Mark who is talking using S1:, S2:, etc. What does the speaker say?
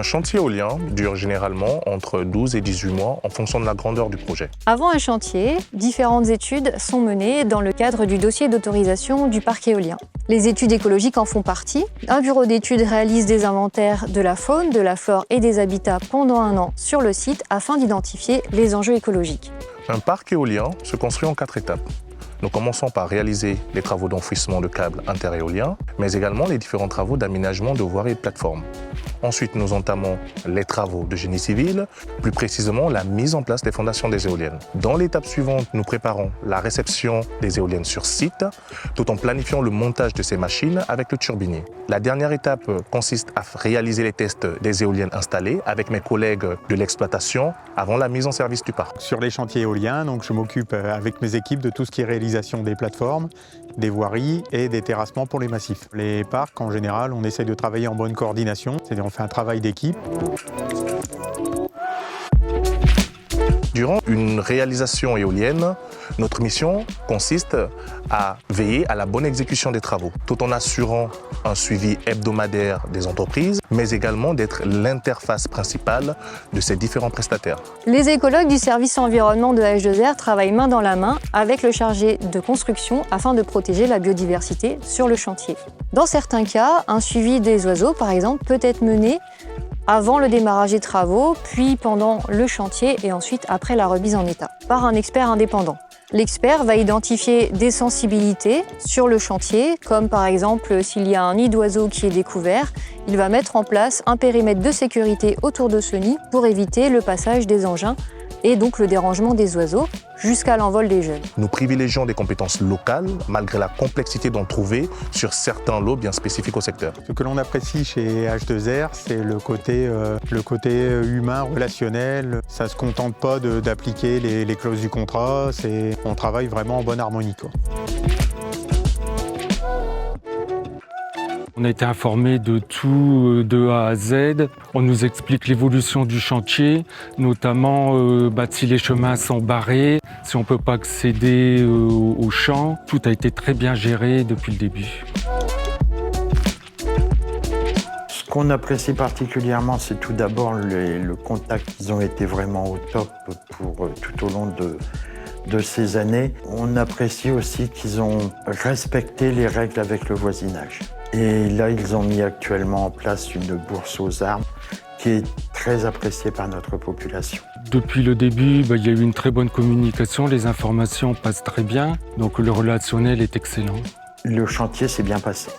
S1: chantier éolien dure généralement entre 12 et 18 mois en fonction de la grandeur du projet.
S2: Avant un chantier, différentes études sont menées dans le cadre du dossier d'autorisation du parc éolien. Les études écologiques en font partie. Un bureau d'études réalise des inventaires de la faune, de la flore et des habitats pendant un an sur le site afin d'identifier les enjeux écologiques.
S1: Un parc éolien se construit en 4 étapes. Nous commençons par réaliser les travaux d'enfouissement de câbles interéoliens, mais également les différents travaux d'aménagement de voiries et de plateformes. Ensuite, nous entamons les travaux de génie civil, plus précisément la mise en place des fondations des éoliennes. Dans l'étape suivante, nous préparons la réception des éoliennes sur site, tout en planifiant le montage de ces machines avec le turbinier. La dernière étape consiste à réaliser les tests des éoliennes installées avec mes collègues de l'exploitation avant la mise en service du parc.
S3: Sur les chantiers éoliens, donc, je m'occupe avec mes équipes de tout ce qui est réalisation des plateformes, des voiries et des terrassements pour les massifs. Les parcs, en général, on essaye de travailler en bonne coordination, c'est-à-dire on fait un travail d'équipe.
S1: Durant une réalisation éolienne, notre mission consiste à veiller à la bonne exécution des travaux, tout en assurant un suivi hebdomadaire des entreprises, mais également d'être l'interface principale de ces différents prestataires.
S2: Les écologues du service environnement de H2R travaillent main dans la main avec le chargé de construction afin de protéger la biodiversité sur le chantier. Dans certains cas, un suivi des oiseaux, par exemple, peut être mené avant le démarrage des travaux, puis pendant le chantier et ensuite après la remise en état, par un expert indépendant. L'expert va identifier des sensibilités sur le chantier, comme par exemple s'il y a un nid d'oiseau qui est découvert, il va mettre en place un périmètre de sécurité autour de ce nid pour éviter le passage des engins et donc le dérangement des oiseaux jusqu'à l'envol des jeunes.
S1: Nous privilégions des compétences locales malgré la complexité d'en trouver sur certains lots bien spécifiques au secteur.
S3: Ce que l'on apprécie chez H2R, c'est le côté humain, relationnel. Ça ne se contente pas d'appliquer les clauses du contrat, on travaille vraiment en bonne harmonie, quoi.
S4: On a été informé de tout de A à Z. On nous explique l'évolution du chantier, notamment si les chemins sont barrés, si on ne peut pas accéder aux champs. Tout a été très bien géré depuis le début.
S5: Ce qu'on apprécie particulièrement, c'est tout d'abord le contact. Ils ont été vraiment au top pour tout au long de ces années. On apprécie aussi qu'ils ont respecté les règles avec le voisinage. Et là, ils ont mis actuellement en place une bourse aux arbres qui est très appréciée par notre population.
S4: Depuis le début, il y a eu une très bonne communication, les informations passent très bien, donc le relationnel est excellent.
S5: Le chantier s'est bien passé.